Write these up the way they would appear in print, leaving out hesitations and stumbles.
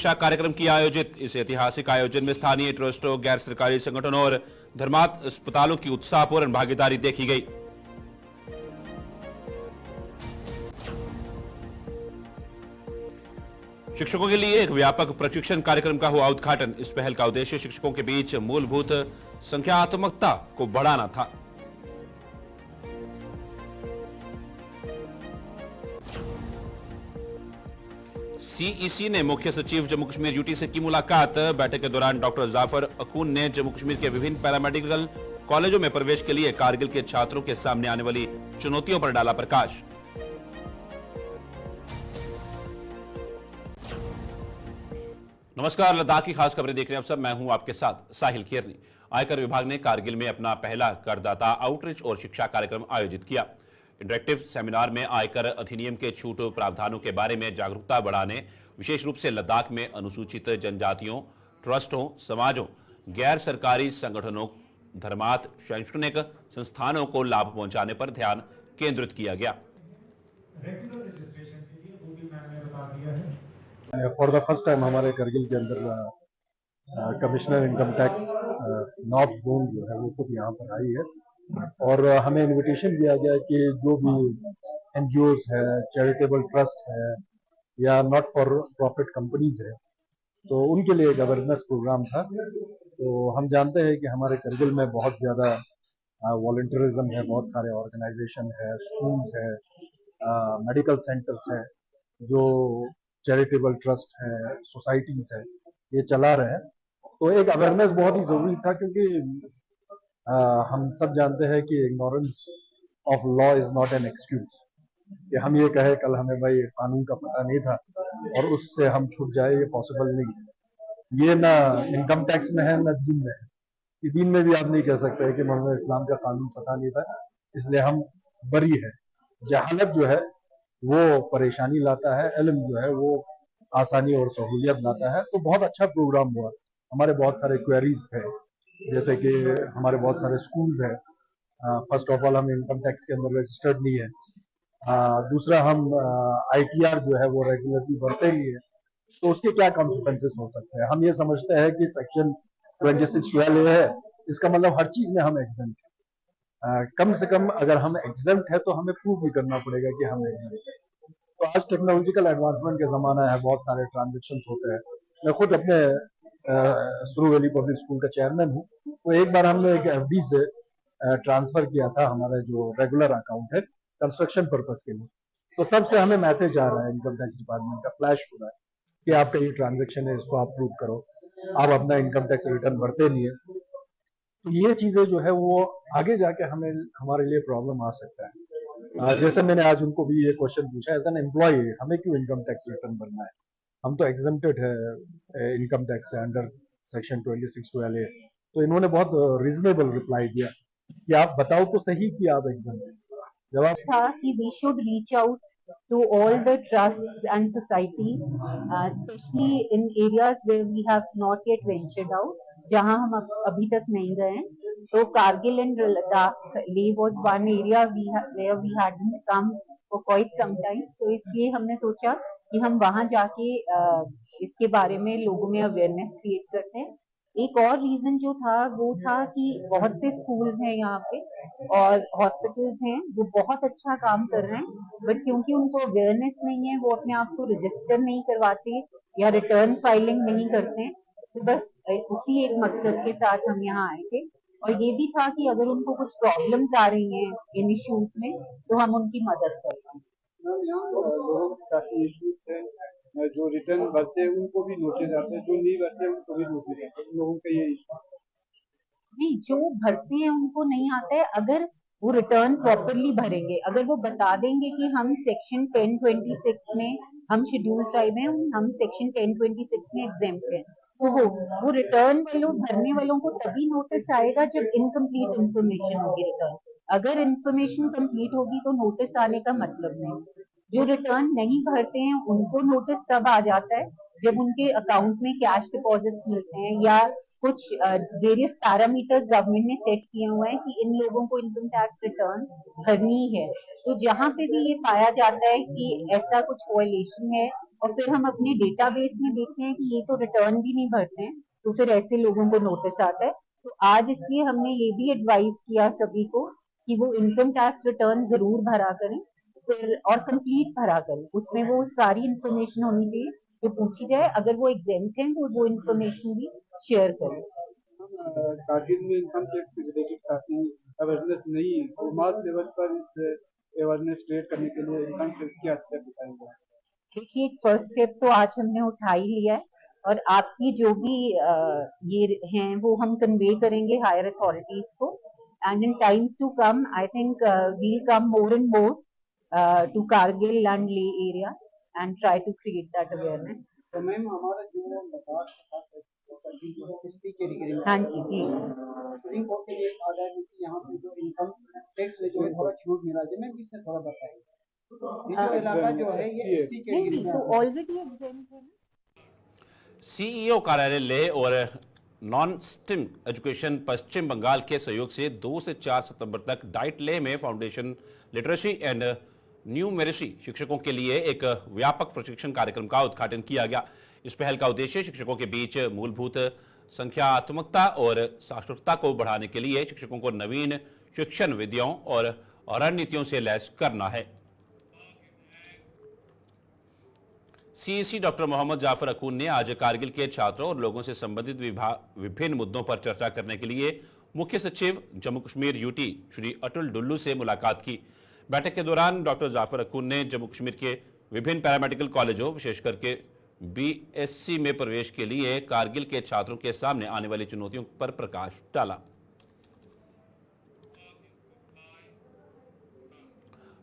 शिक्षा कार्यक्रम किया आयोजित। इस ऐतिहासिक आयोजन में स्थानीय ट्रस्टों, गैर सरकारी संगठनों और धर्मार्थ अस्पतालों की उत्साहपूर्ण भागीदारी देखी गई। शिक्षकों के लिए एक व्यापक प्रशिक्षण कार्यक्रम का हुआ उद्घाटन। इस पहल का उद्देश्य शिक्षकों के बीच मूलभूत संख्यात्मकता को बढ़ाना था। सीईसी ने मुख्य सचिव जम्मू कश्मीर यूटी से की मुलाकात। बैठक के दौरान डॉक्टर जाफर अखून ने जम्मू कश्मीर के विभिन्न पैरामेडिकल कॉलेजों में प्रवेश के लिए कारगिल के छात्रों के सामने आने वाली चुनौतियों पर डाला प्रकाश। नमस्कार, लद्दाख की खास खबरें देख रहे हैं आप सब। मैं हूं आपके साथ साहिल खेरनी। आयकर विभाग ने कारगिल में अपना पहला करदाता आउटरीच और शिक्षा कार्यक्रम आयोजित किया। इंटरेक्टिव सेमिनार में आयकर अधिनियम के छूट प्रावधानों के बारे में जागरूकता बढ़ाने, विशेष रूप से लद्दाख में अनुसूचित जनजातियों, ट्रस्टों, समाजों, गैर सरकारी संगठनों, धर्मार्थ शैक्षणिक संस्थानों को लाभ पहुंचाने पर ध्यान केंद्रित किया गया। फॉर द फर्स्ट टाइम हमारे करगिल के अंदर commissioner income tax north zone जो है वो खुद यहाँ पर आई है और हमें इनविटेशन दिया गया कि जो भी एनजीओज है, चैरिटेबल ट्रस्ट है या नॉट फॉर प्रॉफिट कंपनीज है, तो उनके लिए एक अवेयरनेस प्रोग्राम था। तो हम जानते हैं कि हमारे करगिल में बहुत ज़्यादा वॉलंटियरिज्म है, बहुत सारे ऑर्गेनाइजेशन है, स्कूल्स है, मेडिकल सेंटर्स है, जो चैरिटेबल ट्रस्ट है, सोसाइटीज है, ये चला रहे हैं। तो एक अवेयरनेस बहुत ही जरूरी था क्योंकि हम सब जानते हैं कि ignorance of law is not an excuse. कि हम ये कहे कल हमें भाई कानून का पता नहीं था और उससे हम छूट जाए, ये पॉसिबल नहीं है। ये ना इनकम टैक्स में है ना दीन में है। कि दीन में भी आप नहीं कह सकते कि हमें इस्लाम का कानून पता नहीं था इसलिए हम बरी है। जहालत जो है वो परेशानी लाता है, इल्म जो है वो आसानी और सहूलियत लाता है। तो बहुत अच्छा प्रोग्राम हुआ। हमारे बहुत सारे क्वेरीज थे, जैसे कि हमारे बहुत सारे स्कूल्स हैं। फर्स्ट ऑफ ऑल हम इनकम टैक्स के अंदर रजिस्टर्ड नहीं है। दूसरा हम आईटीआर जो है वो रेगुलरली भरते नहीं है, तो उसके क्या कॉन्सिक्वेंसेस हो सकते हैं। हम ये समझते हैं कि सेक्शन 2612 है, इसका मतलब हर चीज में हम एग्जेम्प्ट है। कम से कम अगर हम एग्जेम्प्ट है तो हमें प्रूव भी करना पड़ेगा कि हम एग्जेम्प्ट है। तो आज टेक्नोलॉजिकल एडवांसमेंट का जमाना है, बहुत सारे ट्रांजेक्शन होते हैं। मैं खुद अपने सुरू वैली पब्लिक स्कूल का चेयरमैन हूँ। तो एक बार हमने एक एफडी से ट्रांसफर किया था हमारा जो रेगुलर अकाउंट है कंस्ट्रक्शन पर्पस के लिए। तो तब से हमें मैसेज आ रहा है इनकम टैक्स डिपार्टमेंट का, फ्लैश हो रहा है कि आपका ये ट्रांजेक्शन है, इसको आप प्रूव करो, आप अपना इनकम टैक्स रिटर्न भरते नहीं है। तो ये चीजें जो है वो आगे जाके हमारे लिए प्रॉब्लम आ सकता है। जैसे मैंने आज उनको भी ये क्वेश्चन पूछा, एज एन एम्प्लॉय हमें क्यों इनकम टैक्स रिटर्न भरना है, हम तो एग्जेम्प्टेड है इनकम टैक्स से अंडर सेक्शन 2612A। तो इन्होंने बहुत रीजनेबल रिप्लाई दिया कि आप बताओ तो सही कि आप एग्जेम्प्टेड। जवाब था कि we should reach out to all the trusts and societies, especially in areas where we have not yet ventured out, जहां हम अभी तक नहीं गए हैं। तो Kargil and Ladakh Leh was one area where we hadn't come for quite some time। तो इसलिए हमने सोचा कि हम वहां जाके इसके बारे में लोगों में अवेयरनेस क्रिएट करते हैं। एक और रीजन जो था वो था कि बहुत से स्कूल्स हैं यहाँ पे और हॉस्पिटल्स हैं जो बहुत अच्छा काम कर रहे हैं, बट क्योंकि उनको अवेयरनेस नहीं है, वो अपने आप को रजिस्टर नहीं करवाते या रिटर्न फाइलिंग नहीं करते हैं। तो बस उसी एक मकसद के साथ हम यहाँ आए थे। और ये भी था कि अगर उनको कुछ प्रॉब्लम्स आ रही हैं इन इश्यूज में तो हम उनकी मदद करते हैं। लोगों के काफी इश्यूज है, जो रिटर्न भरते हैं उनको भी नोटिस आते हैं, जो नहीं भरते हैं उनको भी नोटिस आते हैं। लोगों का ये इशू नहीं, जो भरते हैं उनको नहीं आता है। अगर वो रिटर्न प्रॉपरली भरेंगे, अगर वो बता देंगे कि हम सेक्शन 1026 में हम शेड्यूल ट्राइब हैं, हम सेक्शन 1026 में एग्जेम्प्ट हैं, तो वो रिटर्न वालों भरने वालों को तभी नोटिस आएगा जब इनकम्प्लीट इंफॉर्मेशन होगी रिटर्न। अगर इंफॉर्मेशन कंप्लीट होगी तो नोटिस आने का मतलब नहीं। जो रिटर्न नहीं भरते हैं उनको नोटिस तब आ जाता है जब उनके अकाउंट में कैश डिपॉजिट्स मिलते हैं या कुछ वेरियस पैरामीटर्स गवर्नमेंट ने सेट किए हुए हैं कि इन लोगों को इनकम टैक्स रिटर्न भरनी है। तो जहां पे भी ये पाया जाता है कि ऐसा कुछ वायलेशन है और फिर हम अपने डेटाबेस में देखते हैं कि ये तो रिटर्न भी नहीं भरते हैं, तो फिर ऐसे लोगों को नोटिस आता है। तो आज इसलिए हमने ये भी एडवाइस किया सभी को कि वो इनकम टैक्स रिटर्न जरूर भरा करें, फिर और कंप्लीट भरा करें, उसमें वो सारी इंफॉर्मेशन होनी चाहिए जो पूछी जाए। अगर वो एग्जेम्प्ट हैं तो वो इंफॉर्मेशन भी शेयर करें। कारगिल में इनकम टैक्स के रिलेटेड काफी अवेयरनेस नहीं है, तो मास लेवल पर इस अवेयरनेस क्रिएट करने के लिए इनकम टैक्स क्या स्टेप उठाएंगे? देखिए, एक फर्स्ट स्टेप तो आज हमने उठा ही लिया है, और आपकी जो भी ये हैं वो हम कन्वे करेंगे हायर अथॉरिटीज को, and in times to come I think we'll come more and more to Kargil and Leh area and try to create that awareness. तो मैम हमारा जो लद्दाख जो है एसपी कैटेगरी में, हाँ जी जी, सुप्रीम कोर्ट के लिए आ जाए कि यहाँ पे जो इनकम टैक्स में जो है थोड़ा छूट मिला है, मैम इसने थोड़ा बताया ये जो इलाका जो है ये एसपी कैटेगरी नहीं में तो ऑलरेडी एग्जेम्प्ट है ना। सीईओ कार्यालय लेह और नॉन स्टिम एजुकेशन पश्चिम बंगाल के सहयोग से 2 से 4 सितंबर तक डाइट लेह में फाउंडेशन लिटरेसी एंड न्यूमेरेसी शिक्षकों के लिए एक व्यापक प्रशिक्षण कार्यक्रम का उद्घाटन किया गया। इस पहल का उद्देश्य शिक्षकों के बीच मूलभूत संख्यात्मकता और साक्षरता को बढ़ाने के लिए शिक्षकों को नवीन शिक्षण विधियों और रणनीतियों से लैस करना है। सीईसी डॉक्टर मोहम्मद जाफर अकून ने आज कारगिल के छात्रों और लोगों से संबंधित विभिन्न मुद्दों पर चर्चा करने के लिए मुख्य सचिव जम्मू कश्मीर यूटी श्री अटुल डुल्लू से मुलाकात की। बैठक के दौरान डॉक्टर जाफर अकून ने जम्मू कश्मीर के विभिन्न पैरामेडिकल कॉलेजों विशेष करके बीएससी में प्रवेश के लिए कारगिल के छात्रों के सामने आने वाली चुनौतियों पर प्रकाश डाला।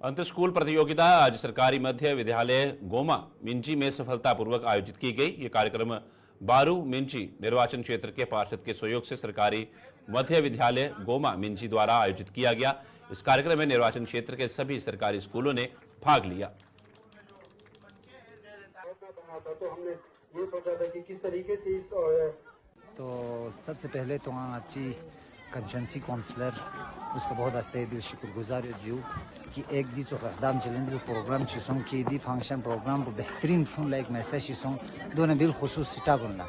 अंतर स्कूल प्रतियोगिता आज सरकारी मध्य विद्यालय गोमा मिंजी में सफलतापूर्वक आयोजित की गई। ये कार्यक्रम बारू मिंजी निर्वाचन क्षेत्र के पार्षद के सहयोग से सरकारी मध्य विद्यालय गोमा मिंजी द्वारा आयोजित किया गया। इस कार्यक्रम में निर्वाचन क्षेत्र के सभी सरकारी स्कूलों ने भाग लिया। तो हमने ये सोचा था कि किस तरीके से इस तो सबसे पहले तो अच्छी कंस्टिट्यूंसी काउंसलर उसका बहुत अस्ते दिल शुक्रगुजार जो कि एक दी तो खदाम चैलेंज प्रोग्राम चीज़ों की दी फंक्शन प्रोग्राम को बेहतरीन सुन लाइक मैसेज चीज़ों दोनों बिल खुसूस सिटा बनना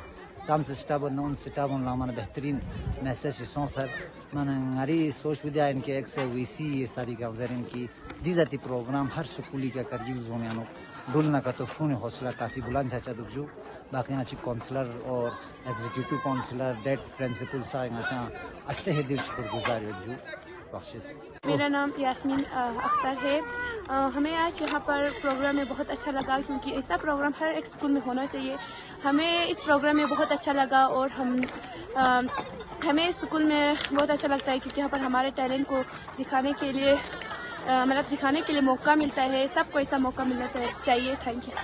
तम से सिटा बनना उन सिटा बनना माना बेहतरीन मैसेज चीज़ों सर माना हमारी सोच विद्या इनके एक से वीसी ये सारी का उधर इनकी दी जाती प्रोग्राम हर स्कूली का करगिल जोनियानो डुलना का तो शून्य हौसला काफ़ी बुलंद चाचा दुखजू बाकी अच्छी काउंसलर और एग्जीक्यूटिव काउंसलर डेट प्रिंसिपल सा अस्ते है दिल शुक्रगुजार जो बख्शिश। मेरा नाम यास्मीन अख्तर है। हमें आज यहाँ पर प्रोग्राम में बहुत अच्छा लगा क्योंकि ऐसा प्रोग्राम हर एक स्कूल में होना चाहिए। हमें इस प्रोग्राम में बहुत अच्छा लगा और हमें स्कूल में बहुत अच्छा लगता है क्योंकि यहाँ पर हमारे टैलेंट को दिखाने के लिए दिखाने के लिए मौका मिलता है। सबको ऐसा मौका मिलना चाहिए। Thank you.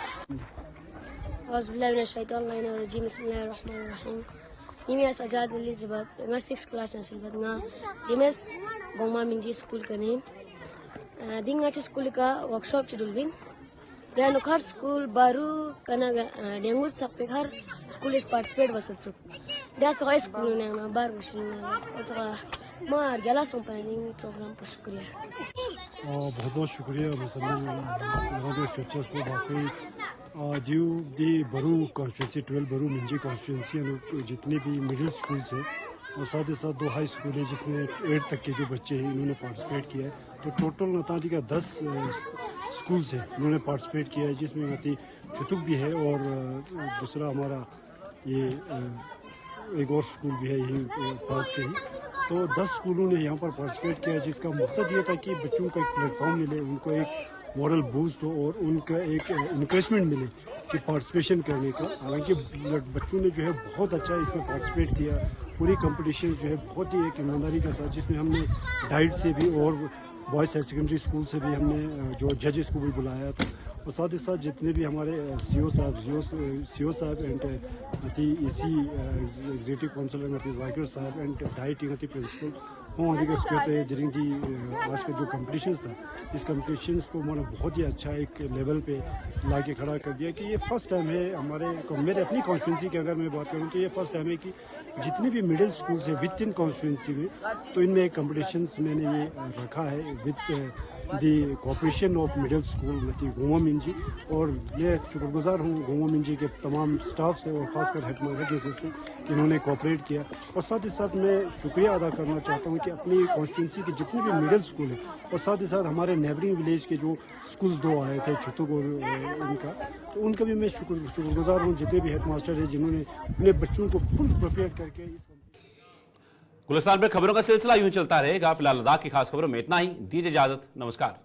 Jimes Ajad Elizabeth nga 6th class na silbat nga Jimes Goma Minji school kanin ding nga school ka workshop chidulbin dan ukhar school baru kana dengut sapekar school is participate wasutsu that's why school na bar bushin अच्छा मार गला सोपानी programme को शुक्रिया बहुत बहुत शुक्रिया मसलन टीचर्स को बाकी ड्यू दी बरू कॉन्स्टिट्यूंसी 12 बरू मिंजी कॉन्स्टिट्यूंसी जितने भी मिडिल स्कूल्स हैं और साथ ही साथ 2 हाई स्कूल है जिसमें 8 तक के जो बच्चे हैं इन्होंने पार्टिसिपेट किया है। तो टोटल नताजी का 10 स्कूल्स हैं इन्होंने पार्टिसिपेट किया है जिसमें नती छुतुक भी है और दूसरा हमारा ये एक और स्कूल भी है यही पास के ही। तो 10 स्कूलों ने यहाँ पर पार्टिसिपेट किया जिसका मकसद ये था कि बच्चों को एक प्लेटफॉर्म मिले, उनको एक मॉरल बूस्ट हो और उनका एक इनकरेजमेंट मिले कि पार्टिसिपेशन करने का। हालांकि बच्चों ने जो है बहुत अच्छा इसमें पार्टिसिपेट किया। पूरी कंपटीशन जो है बहुत ही एक ईमानदारी के साथ जिसमें हमने डाइट से भी और बॉयज़ हायर सेकेंडरी स्कूल से भी हमने जो जजेस को भी बुलाया था और साथ ही साथ जितने भी हमारे सीओ साहब एंड इसी एग्जीक्यूटिव काउंसलर जाकिर साहब एंड डाइट प्रिंसिपल हमारे स्कूल जरिंदी आज का जो कंपटीशन था, इस कंपटीशन को मैंने बहुत ही अच्छा एक लेवल पे ला के खड़ा कर दिया कि ये फर्स्ट टाइम है मेरे अपनी कॉन्स्टिट्यूंसी की अगर मैं बात करूँ तो ये फर्स्ट टाइम है कि जितने भी मिडिल स्कूल्स है विद इन कॉन्स्टिट्यूंसी में, तो इनमें कंपटीशंस मैंने ये रखा है with the cooperation of middle school गोमा मिंजी। और मैं शुक्रगुजार हूँ गोमा मिंजी के तमाम स्टाफ से और ख़ासकर हेडमास्टर से कि इन्होंने कोऑपरेट किया। और साथ ही साथ मैं शुक्रिया अदा करना चाहता हूँ कि अपनी कॉन्स्टिट्यूंसी के जितने भी मिडिल स्कूल हैं और साथ ही साथ हमारे नेबरिंग विलेज के जो स्कूल्स 2 आए थे छुतुक और उनका, तो उनका भी मैं शुक्रगुजार हूँ जितने भी हेडमास्टर हैं जिन्होंने अपने बच्चों को फुल प्रिपेयर करके गुलिस्तान पर खबरों का सिलसिला यूं चलता रहेगा। फिलहाल लद्दाख की खास खबरों में इतना ही। दीजिए इजाजत, नमस्कार।